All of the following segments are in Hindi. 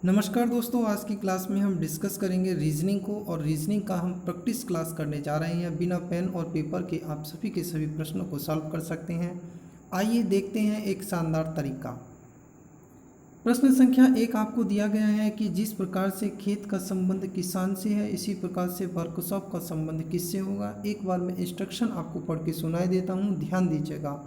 नमस्कार दोस्तों, आज की क्लास में हम डिस्कस करेंगे रीजनिंग को। और रीजनिंग का हम प्रैक्टिस क्लास करने जा रहे हैं। बिना पेन और पेपर के आप सभी के सभी प्रश्नों को सॉल्व कर सकते हैं। आइए देखते हैं एक शानदार तरीका। प्रश्न संख्या 1 आपको दिया गया है कि जिस प्रकार से खेत का संबंध किसान से है, इसी प्रकार से वर्कशॉप का संबंध किससे होगा। एक बार मैं इंस्ट्रक्शन आपको पढ़ के सुनाई देता हूँ, ध्यान दीजिएगा।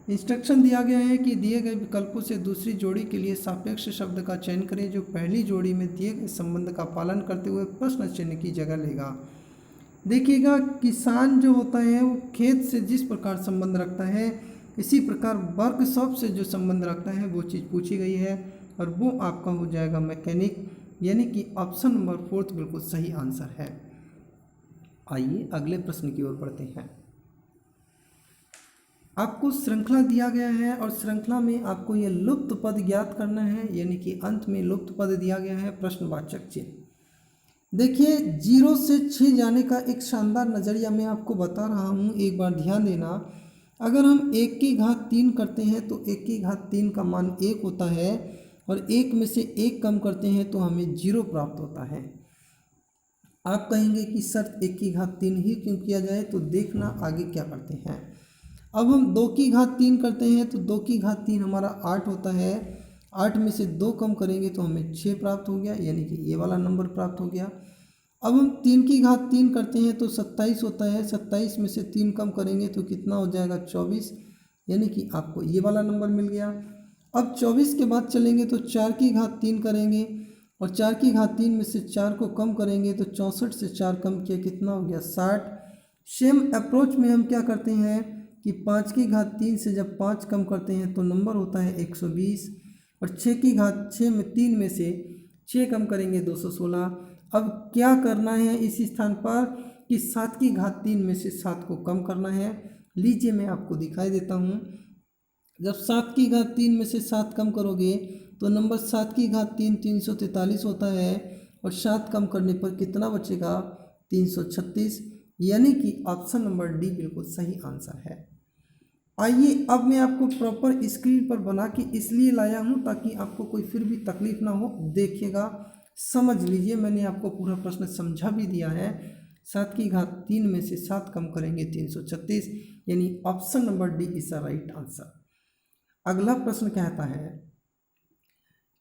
इंस्ट्रक्शन दिया गया है कि दिए गए विकल्पों से दूसरी जोड़ी के लिए सापेक्ष शब्द का चयन करें जो पहली जोड़ी में दिए गए संबंध का पालन करते हुए प्रश्न चिन्ह की जगह लेगा। देखिएगा, किसान जो होता है वो खेत से जिस प्रकार संबंध रखता है, इसी प्रकार वर्कशॉप से जो संबंध रखता है वो चीज़ पूछी गई है और वो आपका हो जाएगा मैकेनिक, यानी कि ऑप्शन नंबर 4 बिल्कुल सही आंसर है। आइए अगले प्रश्न की ओर बढ़ते हैं। आपको श्रृंखला दिया गया है और श्रृंखला में आपको ये लुप्त पद ज्ञात करना है, यानी कि अंत में लुप्त पद दिया गया है प्रश्नवाचक चिन्ह। देखिए, 0 से 6 जाने का एक शानदार नज़रिया मैं आपको बता रहा हूँ, एक बार ध्यान देना। अगर हम 1 की घात 3 करते हैं तो 1 की घात 3 का मान 1 होता है और 1 में से 1 कम करते हैं तो हमें 0 प्राप्त होता है। आप कहेंगे कि सर 1 की घात 3 ही क्यों किया जाए, तो देखना आगे क्या करते हैं। अब हम 2 की घात 3 करते हैं तो 2 की घात 3 हमारा 8 होता है। 8 में से 2 कम करेंगे तो हमें 6 प्राप्त हो गया, यानी कि ये वाला नंबर प्राप्त हो गया। अब हम 3 की घात 3 करते हैं तो 27 होता है। 27 में से 3 कम करेंगे तो कितना हो जाएगा, 24, यानी कि आपको ये वाला नंबर मिल गया। अब 24 के बाद चलेंगे तो 4 की घात 3 करेंगे और 4 की घात 3 में से 4 को कम करेंगे तो 64 से 4 कम किया कितना हो गया, 60। सेम अप्रोच में हम क्या करते हैं कि 5 की घात 3 से जब 5 कम करते हैं तो नंबर होता है 120 और 6 की घात 6 में 3 में से 6 कम करेंगे 216। अब क्या करना है इस स्थान पर कि 7 की घात 3 में से 7 को कम करना है। लीजिए मैं आपको दिखाई देता हूँ। जब 7 की घात 3 में से 7 कम करोगे तो नंबर 7 की घात 3 343 होता है और 7 कम करने पर कितना बचेगा, 336, यानी कि ऑप्शन नंबर डी बिल्कुल सही आंसर है। आइए अब मैं आपको प्रॉपर स्क्रीन पर बना के इसलिए लाया हूँ ताकि आपको कोई फिर भी तकलीफ ना हो। देखिएगा, समझ लीजिए, मैंने आपको पूरा प्रश्न समझा भी दिया है। 7 की घात 3 में से 7 कम करेंगे 336, यानी option number D is the right answer. अगला प्रश्न कहता है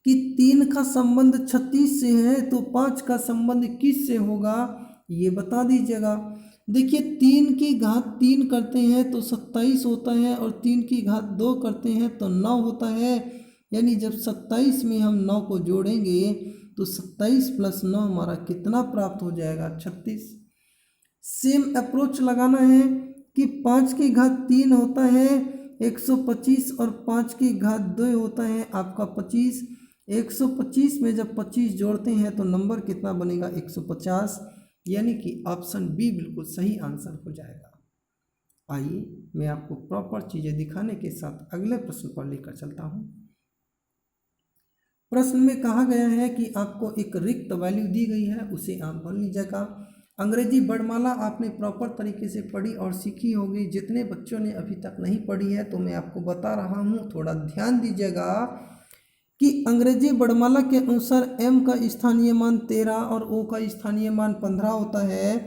कि 3 का संबंध 36 से है तो 5 का संबंध किस से होगा, ये बता दीजिएगा। देखिए, 3 की घात 3 करते हैं तो 27 होता है और 3 की घात 2 करते हैं तो 9 होता है, यानी जब 27 में हम 9 को जोड़ेंगे तो 27 प्लस 9 हमारा कितना प्राप्त हो जाएगा, 36। सेम अप्रोच लगाना है कि 5 की घात 3 होता है 125 और 5 की घात 2 होता है आपका 25। 125 में जब 25 जोड़ते हैं तो नंबर कितना बनेगा, 150, यानी कि ऑप्शन बी बिल्कुल सही आंसर हो जाएगा। आइए मैं आपको प्रॉपर चीज़ें दिखाने के साथ अगले प्रश्न पर लेकर चलता हूँ। प्रश्न में कहा गया है कि आपको एक रिक्त वैल्यू दी गई है, उसे आप भर लीजिएगा। अंग्रेजी वर्णमाला आपने प्रॉपर तरीके से पढ़ी और सीखी होगी। जितने बच्चों ने अभी तक नहीं पढ़ी है तो मैं आपको बता रहा हूँ, थोड़ा ध्यान दीजिएगा कि अंग्रेजी वर्णमाला के अनुसार m का स्थानीय मान 13 और o का स्थानीय मान 15 होता है।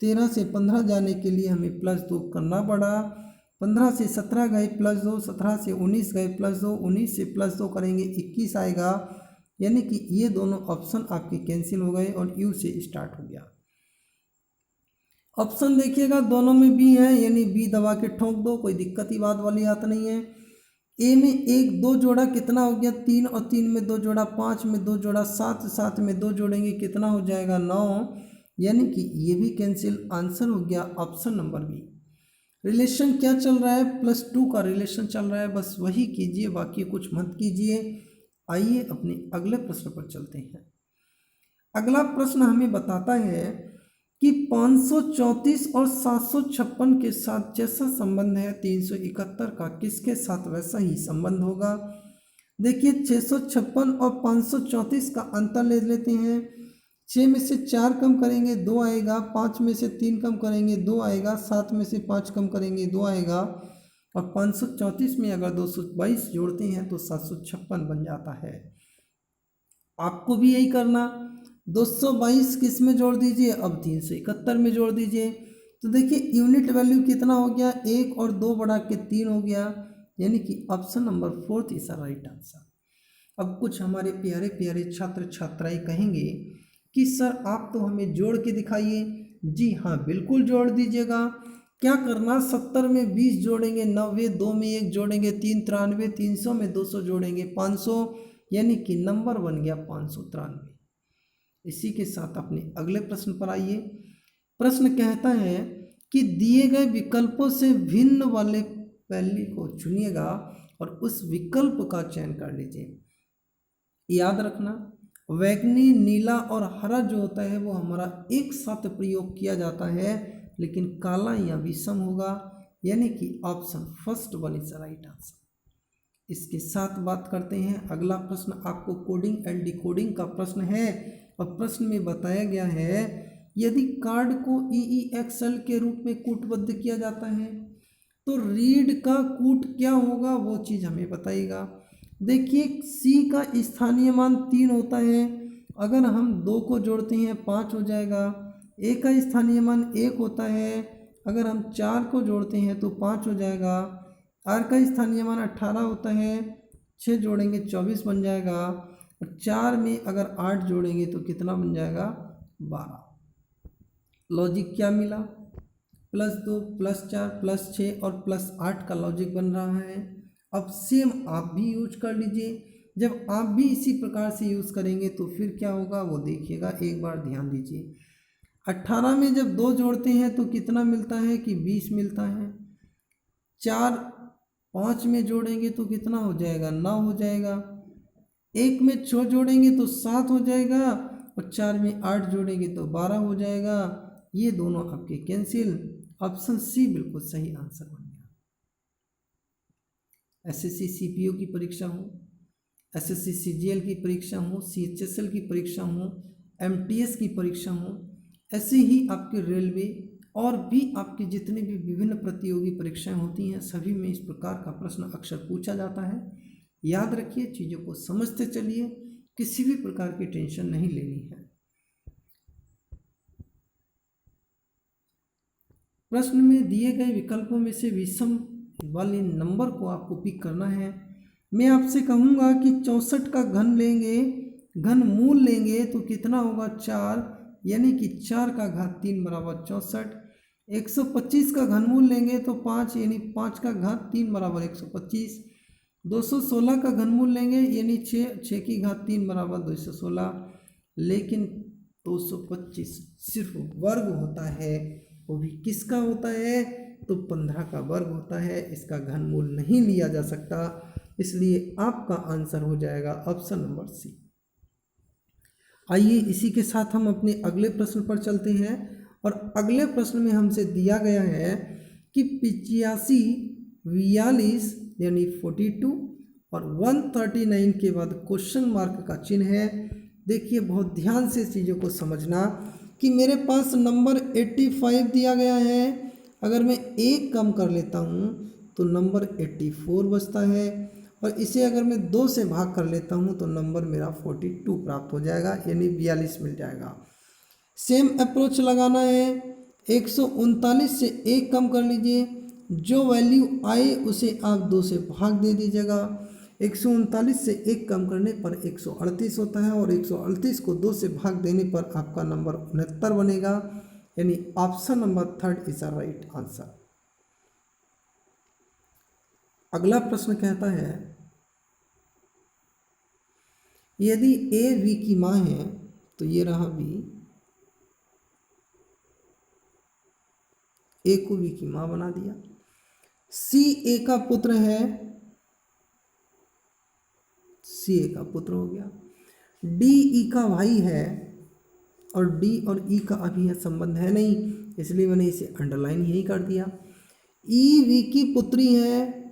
13 से 15 जाने के लिए हमें +2 करना पड़ा। 15 से 17 गए +2, 17 से 19 गए +2, 19 से +2 करेंगे 21 आएगा, यानी कि ये दोनों ऑप्शन आपके कैंसिल हो गए और यू से स्टार्ट हो गया। ऑप्शन देखिएगा दोनों में बी है, यानी बी दबा के ठोक दो, कोई दिक्कत की बात वाली बात नहीं है। ए में 1 2 जोड़ा कितना हो गया, 3 और 3 में 2 जोड़ा, 5 में 2 जोड़ा, 7 7 में 2 जोड़ेंगे कितना हो जाएगा, 9, यानी कि ये भी कैंसिल, आंसर हो गया ऑप्शन नंबर बी। रिलेशन क्या चल रहा है, +2 का रिलेशन चल रहा है, बस वही कीजिए, बाकी कुछ मत कीजिए। आइए अपने अगले प्रश्न पर चलते हैं। अगला प्रश्न हमें बताता है कि 534 और 756 के साथ जैसा संबंध है 371 का किसके साथ वैसा ही संबंध होगा। देखिए, 656 और 534 का अंतर ले लेते हैं। 6 में से 4 कम करेंगे 2 आएगा, 5 में से 3 कम करेंगे 2 आएगा, 7 में से 5 कम करेंगे 2 आएगा और 534 में अगर 222 जोड़ते हैं तो 756 बन जाता है। आपको भी यही करना। 222 किस में जोड़ दीजिए, अब 371 में जोड़ दीजिए। तो देखिए यूनिट वैल्यू कितना हो गया, 1 और 2 बढ़ा के 3 हो गया, यानी कि option number 4 is the right answer. अब कुछ हमारे प्यारे प्यारे छात्र छात्राएं कहेंगे कि सर आप तो हमें जोड़ के दिखाइए। जी हाँ, बिल्कुल जोड़ दीजिएगा। क्या करना, 70 में 20 जोड़ेंगे, 90 2 में 1 जोड़ेंगे, 3 93, 300 में 200 जोड़ेंगे 500, यानी कि नंबर बन गया 593। इसी के साथ अपने अगले प्रश्न पर आइए। प्रश्न कहता है कि दिए गए विकल्पों से भिन्न वाले वैल्यू को चुनिएगा और उस विकल्प का चयन कर लीजिए। याद रखना, बैंगनी, नीला और हरा जो होता है वो हमारा एक साथ प्रयोग किया जाता है, लेकिन काला या विषम होगा, यानी कि option first one is the right answer. इसके साथ बात करते हैं अगला प्रश्न। आपको कोडिंग एंड डिकोडिंग का प्रश्न है और प्रश्न में बताया गया है यदि कार्ड को EEXL के रूप में कूटबद्ध किया जाता है तो रीड का कूट क्या होगा, वो चीज़ हमें बताइएगा। देखिए C का स्थानीय मान 3 होता है, अगर हम 2 को जोड़ते हैं 5 हो जाएगा। A का स्थानीय मान 1 होता है, अगर हम 4 को जोड़ते हैं तो 5 हो जाएगा। R का स्थानीय मान 18 होता है, 6 जोड़ेंगे 24 बन जाएगा, और 4 में अगर 8 जोड़ेंगे तो कितना बन जाएगा, 12। लॉजिक क्या मिला, +2 +4 +6 और +8 का लॉजिक बन रहा है। अब सेम आप भी यूज कर लीजिए। जब आप भी इसी प्रकार से यूज़ करेंगे तो फिर क्या होगा वो देखिएगा, एक बार ध्यान दीजिए। 18 में जब 2 जोड़ते हैं तो कितना मिलता है कि 20 मिलता है। 4 5 में जोड़ेंगे तो कितना हो जाएगा, 9 हो जाएगा। 1 में 6 जोड़ेंगे तो 7 हो जाएगा, और 4 में 8 जोड़ेंगे तो 12 हो जाएगा। ये दोनों आपके कैंसिल, ऑप्शन सी बिल्कुल सही आंसर बन गया। SSC CPO की परीक्षा हो, SSC CGL की परीक्षा हो, CHSL की परीक्षा हो, MTS की परीक्षा हो, ऐसे ही आपके रेलवे और भी आपके जितने भी विभिन्न प्रतियोगी परीक्षाएं होती हैं सभी में इस प्रकार का प्रश्न अक्सर पूछा जाता है। याद रखिए, चीज़ों को समझते चलिए, किसी भी प्रकार की टेंशन नहीं लेनी है। प्रश्न में दिए गए विकल्पों में से विषम वाले नंबर को आपको पिक करना है। मैं आपसे कहूँगा कि 64 का घन लेंगे, घन मूल लेंगे तो कितना होगा, 4, यानी कि 4 का घात 3 बराबर 64। 125 का घनमूल लेंगे तो 5, यानी 5 का घात 3 बराबर 125। 216 का घनमूल लेंगे यानी 6, 6 की घात 3 बराबर 216। लेकिन 225 सिर्फ वर्ग होता है, वो भी किसका होता है, तो 15 का वर्ग होता है, इसका घनमूल नहीं लिया जा सकता, इसलिए आपका आंसर हो जाएगा ऑप्शन नंबर सी। आइए इसी के साथ हम अपने अगले प्रश्न पर चलते हैं, और अगले प्रश्न में हमसे दिया गया है कि 85, 42 यानी 42 और 139 के बाद क्वेश्चन मार्क का चिन्ह है। देखिए बहुत ध्यान से चीज़ों को समझना कि मेरे पास नंबर 85 दिया गया है, अगर मैं 1 कम कर लेता हूँ तो नंबर 84 बचता है, और इसे अगर मैं 2 से भाग कर लेता हूँ तो नंबर मेरा 42 प्राप्त हो जाएगा, यानी 42 मिल जाएगा। सेम अप्रोच लगाना है, 139 से 1 कम कर लीजिए, जो वैल्यू आए उसे आप 2 से भाग दे दीजिएगा। 139 से 1 कम करने पर 138 होता है, और 138 को 2 से भाग देने पर आपका नंबर 69 बनेगा, यानी option number 3 is the right answer. अगला प्रश्न कहता है यदि A V की माँ है तो ये रहा V, A को V की माँ बना दिया। C A का पुत्र है, C A का पुत्र हो गया। D E का भाई है, और D और E का अभी यह संबंध है नहीं, इसलिए मैंने इसे अंडरलाइन यही कर दिया। E V की पुत्री है,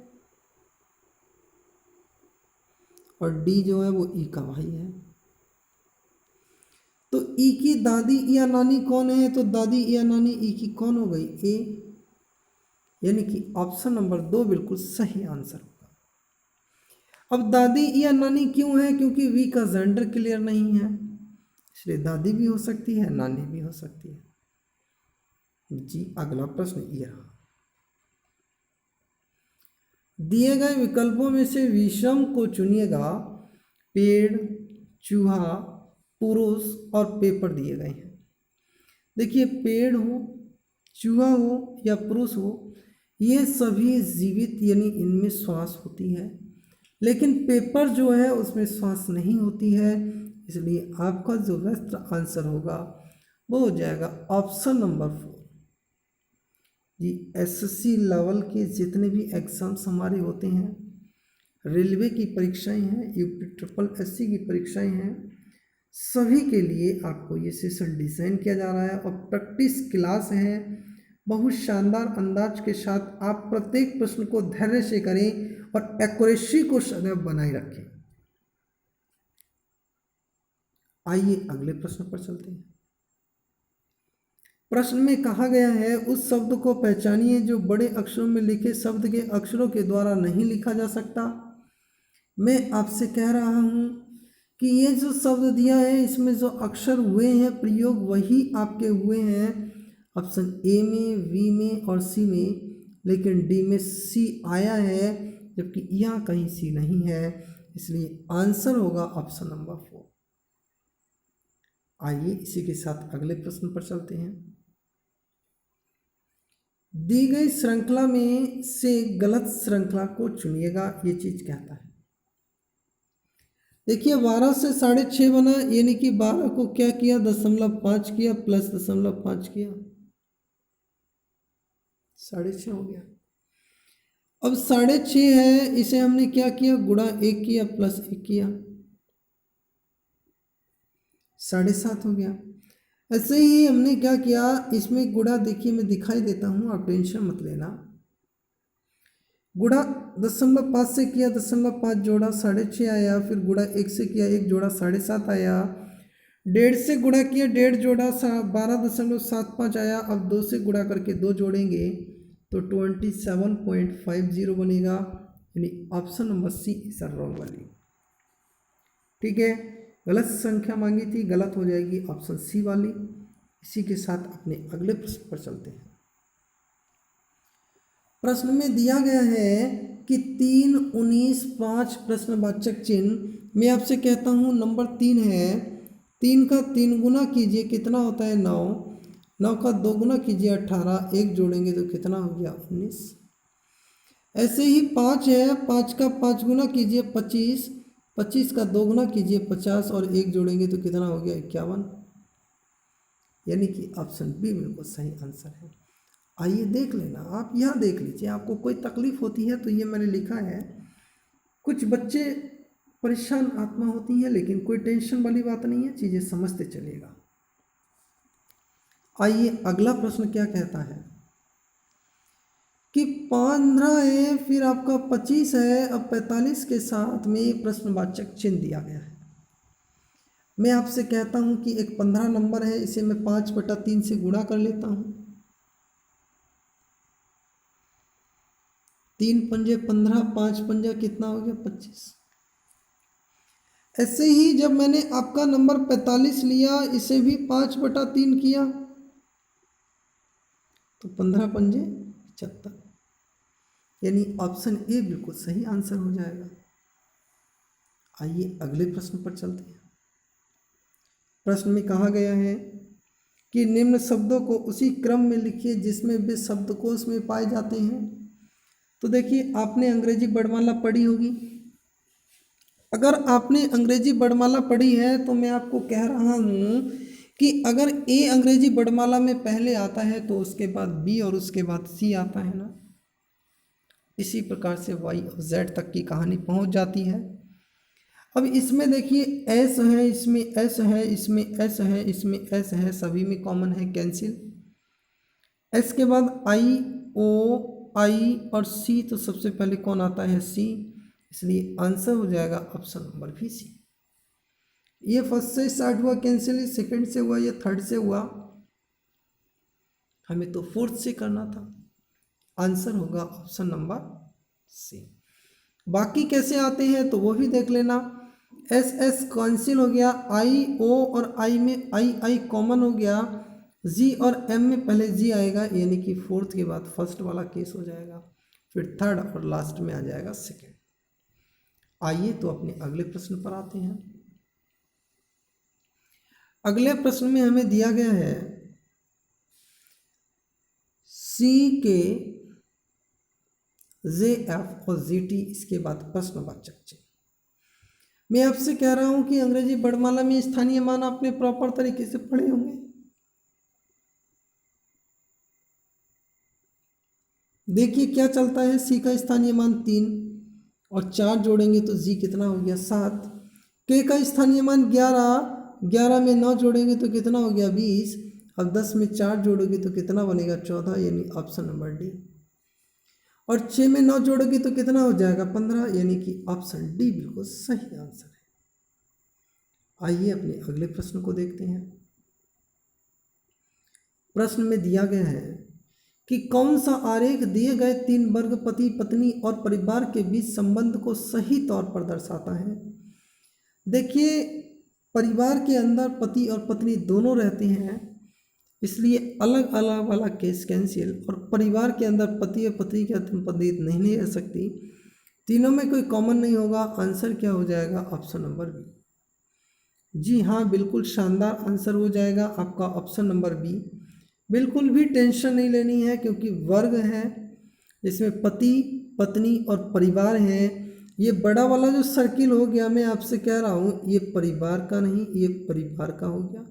और D जो है वो E का भाई है। तो E की दादी या नानी कौन है, तो दादी या नानी E की कौन हो गई, A, यानी कि ऑप्शन नंबर 2 बिल्कुल सही आंसर होगा। अब दादी या नानी क्यों है? क्योंकि वी का जेंडर क्लियर नहीं है, इसलिए दादी भी हो सकती है, नानी भी हो सकती है। जी अगला प्रश्न ये रहा, दिए गए विकल्पों में से विषम को चुनिएगा। पेड़, चूहा, पुरुष और पेपर दिए गए हैं। देखिए पेड़ हो, चूहा हो या पुरुष हो, ये सभी जीवित यानी इनमें श्वास होती है, लेकिन पेपर जो है उसमें श्वास नहीं होती है, इसलिए आपका जो बेस्ट आंसर होगा वो हो जाएगा ऑप्शन नंबर 4। जी एसएससी लेवल के जितने भी एग्ज़ाम्स हमारे होते हैं, रेलवे की परीक्षाएं हैं, यूपी ट्रिपल एससी की परीक्षाएं हैं, सभी के लिए आपको ये सेशन डिज़ाइन किया जा रहा है और प्रैक्टिस क्लास है। बहुत शानदार अंदाज के साथ आप प्रत्येक प्रश्न को धैर्य से करें और एक्यूरेसी को सदैव बनाए रखें। आइए अगले प्रश्न पर चलते हैं। प्रश्न में कहा गया है उस शब्द को पहचानिए जो बड़े अक्षरों में लिखे शब्द के अक्षरों के द्वारा नहीं लिखा जा सकता। मैं आपसे कह रहा हूं कि ये जो शब्द दिया है इसमें जो अक्षर हुए हैं प्रयोग वही आपके हुए हैं ऑप्शन ए में, बी में और सी में, लेकिन डी में सी आया है जबकि यहाँ कहीं सी नहीं है, इसलिए आंसर होगा ऑप्शन नंबर 4। आइए इसी के साथ अगले प्रश्न पर चलते हैं। दी गई श्रृंखला में से गलत श्रृंखला को चुनिएगा, ये चीज कहता है। देखिए 12 से 6.5 बना, यानी कि 12 को क्या किया 0.5 किया प्लस 0.5 किया, 6.5 हो गया। अब 6.5 है, इसे हमने क्या किया गुणा 1 किया प्लस 1 किया, 7.5 हो गया। ऐसे ही हमने क्या किया इसमें गुणा, देखिए मैं दिखाई देता हूँ आप टेंशन मत लेना। गुणा 0.5 से किया 0.5 जोड़ा 6.5 आया, फिर गुणा 1 से किया 1 जोड़ा 7.5 आया, 1.5 से गुणा किया 1.5 जोड़ा 12.75 आया। अब 2 से गुणा करके 2 जोड़ेंगे तो 27.50 बनेगा, यानी option number C is wrong वाली। ठीक है, गलत संख्या मांगी थी, गलत हो जाएगी ऑप्शन सी वाली। इसी के साथ अपने अगले प्रश्न पर चलते हैं। प्रश्न में दिया गया है कि 3, 19, 5 प्रश्नवाचक चिन्ह। मैं आपसे कहता हूं नंबर 3 है, 3 का 3 गुना कीजिए कितना होता है 9, 9 का 2 गुना कीजिए 18, 1 जोड़ेंगे तो कितना हो गया 19। ऐसे ही 5 है, 5 का 5 गुना कीजिए 25, 25 का 2 गुना कीजिए 50 और 1 जोड़ेंगे तो कितना हो गया 51, यानी कि ऑप्शन बी बिल्कुल सही आंसर है। आइए देख लेना, आप यहाँ देख लीजिए, आपको कोई तकलीफ होती है तो ये मैंने लिखा है। कुछ बच्चे परेशान आत्मा होती हैं, लेकिन कोई टेंशन वाली बात नहीं है, चीज़ें समझते चलिएगा। आइए अगला प्रश्न क्या कहता है कि 15 है, फिर आपका 25 है, अब 45 के साथ में प्रश्नवाचक चिन्ह दिया गया है। मैं आपसे कहता हूं कि एक 15 नंबर है, इसे मैं 5/3 से गुणा कर लेता हूं, 3 पंजे 15, 5 पंजा कितना हो गया 25। ऐसे ही जब मैंने आपका नंबर 45 लिया, इसे भी 5/3 किया तो 15 पंजे 75, यानी ऑप्शन ए बिल्कुल सही आंसर हो जाएगा। आइए अगले प्रश्न पर चलते हैं। प्रश्न में कहा गया है कि निम्न शब्दों को उसी क्रम में लिखिए जिसमें वे शब्दकोश में पाए जाते हैं। तो देखिए आपने अंग्रेजी वर्णमाला पढ़ी होगी, अगर आपने अंग्रेजी वर्णमाला पढ़ी है तो मैं आपको कह रहा हूँ कि अगर ए अंग्रेजी वर्णमाला में पहले आता है तो उसके बाद बी और उसके बाद सी आता है ना, इसी प्रकार से वाई और जेड तक की कहानी पहुँच जाती है। अब इसमें देखिए एस है, इसमें एस है, इसमें एस है, इसमें एस है, सभी में कॉमन है कैंसिल। एस के बाद आई, ओ, आई और सी, तो सबसे पहले कौन आता है सी, इसलिए आंसर हो जाएगा ऑप्शन नंबर भी सी। ये फर्स्ट से स्टार्ट हुआ कैंसिल, सेकंड से हुआ, ये थर्ड से हुआ, हमें तो फोर्थ से करना था, आंसर होगा ऑप्शन नंबर सी। बाकी कैसे आते हैं तो वो भी देख लेना। एस एस कैंसिल हो गया, आई ओ और आई में आई कॉमन हो गया, जी और एम में पहले जी आएगा यानी कि फोर्थ के बाद फर्स्ट वाला केस हो जाएगा, फिर थर्ड और लास्ट में आ जाएगा सेकेंड। आइए तो अपने अगले प्रश्न पर आते हैं। अगले प्रश्न में हमें दिया गया है सी के जे एफ और जी टी, इसके बाद प्रश्नवाचक चिन्ह। मैं आपसे कह रहा हूं कि अंग्रेजी वर्णमाला में स्थानीय मान आपने प्रॉपर तरीके से पढ़े होंगे। देखिए क्या चलता है, सी का स्थानीय मान 3 और 4 जोड़ेंगे तो जी कितना हो गया 7। के का स्थानीय मान 11, 11 में 9 जोड़ेंगे तो कितना हो गया 20। अब 10 में 4 जोड़ोगे तो कितना बनेगा 14, यानी ऑप्शन नंबर डी। और 6 में 9 जोड़ोगे तो कितना हो जाएगा 15, यानी कि ऑप्शन डी बिल्कुल सही आंसर है। आइए अपने अगले प्रश्न को देखते हैं। प्रश्न में दिया गया है कि कौन सा आरेख दिए गए 3 वर्ग पति पत्नी और परिवार के बीच संबंध को सही तौर पर दर्शाता है। देखिए परिवार के अंदर पति और पत्नी दोनों रहते हैं, इसलिए अलग अलग वाला केस कैंसिल, और परिवार के अंदर पति और पत्नी की पत्नी नहीं रह सकती, तीनों में कोई कॉमन नहीं होगा। आंसर क्या हो जाएगा ऑप्शन नंबर बी। जी हाँ बिल्कुल शानदार आंसर हो जाएगा आपका ऑप्शन नंबर बी। बिल्कुल भी टेंशन नहीं लेनी है क्योंकि वर्ग है, इसमें पति पत्नी और परिवार है। ये बड़ा वाला जो सर्किल हो गया, मैं आपसे कह रहा हूँ ये परिवार का नहीं, ये परिवार का हो गया।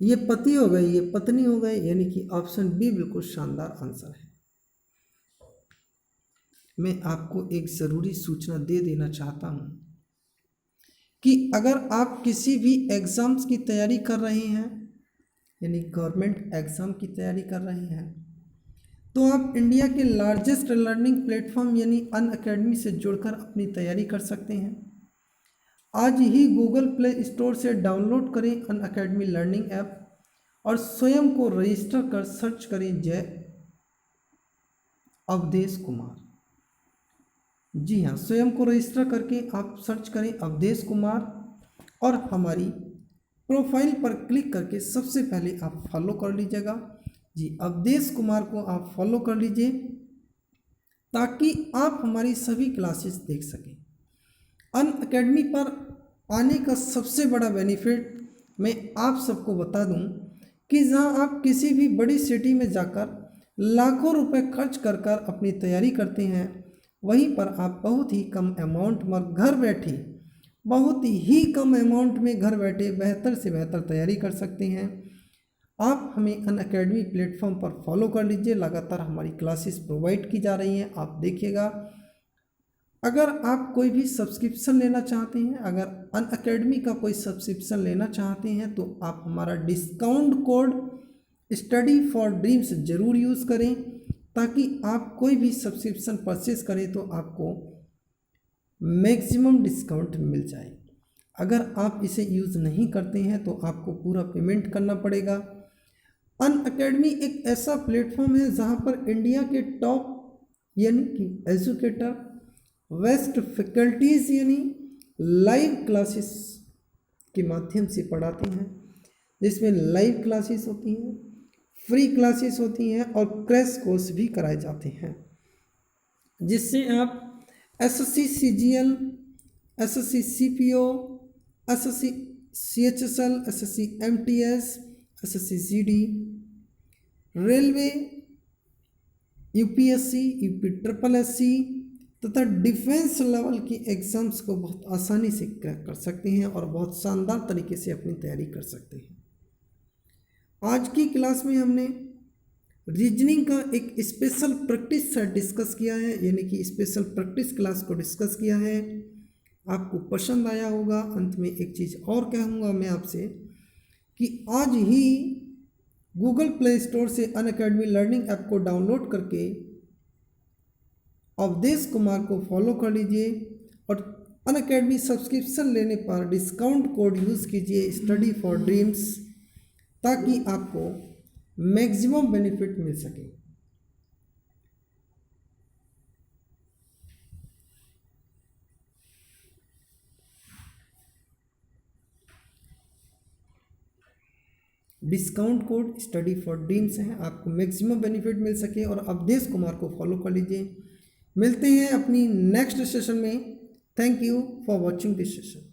ये पति हो गए, ये पत्नी हो गए, यानी कि ऑप्शन बी बिल्कुल शानदार आंसर है। मैं आपको एक ज़रूरी सूचना दे देना चाहता हूँ कि अगर आप किसी भी एग्ज़ाम्स की तैयारी कर रहे हैं, यानी गवर्नमेंट एग्ज़ाम की तैयारी कर रहे हैं, तो आप इंडिया के लार्जेस्ट लर्निंग प्लेटफॉर्म यानी अनअकैडमी से जुड़कर अपनी तैयारी कर सकते हैं। आज ही गूगल प्ले स्टोर से डाउनलोड करें अनअकैडमी लर्निंग ऐप और स्वयं को रजिस्टर कर सर्च करें जय अवधेश कुमार। जी हाँ, स्वयं को रजिस्टर करके आप सर्च करें अवधेश कुमार और हमारी प्रोफाइल पर क्लिक करके सबसे पहले आप फॉलो कर लीजिएगा। जी अवधेश कुमार को आप फॉलो कर लीजिए ताकि आप हमारी सभी क्लासेस देख सकें। अनअकैडमी पर आने का सबसे बड़ा बेनिफिट मैं आप सबको बता दूं कि जहां आप किसी भी बड़ी सिटी में जाकर लाखों रुपए खर्च कर कर अपनी तैयारी करते हैं, वहीं पर आप बहुत ही कम अमाउंट में घर बैठे, बहुत ही कम अमाउंट में घर बैठे बेहतर से बेहतर तैयारी कर सकते हैं। आप हमें अनअकैडमी प्लेटफॉर्म पर फॉलो कर लीजिए, लगातार हमारी क्लासेस प्रोवाइड की जा रही हैं, आप देखिएगा। अगर आप कोई भी सब्सक्रिप्शन लेना चाहते हैं, अगर अनअकैडमी का कोई सब्सक्रिप्शन लेना चाहते हैं तो आप हमारा discount code study for dreams ज़रूर यूज़ करें ताकि आप कोई भी सब्सक्रिप्शन परचेज करें तो आपको मैक्सिमम डिस्काउंट मिल जाए। अगर आप इसे यूज़ नहीं करते हैं तो आपको पूरा पेमेंट करना पड़ेगा। अनअकैडमी एक ऐसा प्लेटफॉर्म है जहां पर इंडिया के टॉप यानी कि एजुकेटर, बेस्ट फैकल्टीज़ यानी लाइव क्लासेस के माध्यम से पढ़ाते हैं, जिसमें लाइव क्लासेस होती हैं, फ्री क्लासेस होती हैं और क्रैश कोर्स भी कराए जाते हैं, जिससे आप SSC CGL, SSC CPO, SSC CHSL, SSC MTS, SSC GD, railway, UPSC, UP triple SC तथा डिफेंस लेवल की एग्ज़ाम्स को बहुत आसानी से क्रैक कर सकते हैं और बहुत शानदार तरीके से अपनी तैयारी कर सकते हैं। आज की क्लास में हमने रीजनिंग का एक स्पेशल प्रैक्टिस सेट डिस्कस किया है, यानी कि स्पेशल प्रैक्टिस क्लास को डिस्कस किया है। आपको पसंद आया होगा। अंत में एक चीज़ और कहूँगा मैं आपसे कि आज ही गूगल प्ले स्टोर से अनअकैडमी लर्निंग ऐप को डाउनलोड करके अवधेश कुमार को फॉलो कर लीजिए और अनअकैडमी सब्सक्रिप्शन लेने पर डिस्काउंट कोड यूज़ कीजिए स्टडी फॉर ड्रीम्स, ताकि आपको मैक्सिमम बेनिफिट मिल सके। Discount code study for dreams है, आपको मैक्सिमम बेनिफिट मिल सके और अवधेश कुमार को फॉलो कर लीजिए। मिलते हैं अपनी नेक्स्ट सेशन में। Thank you for watching this session.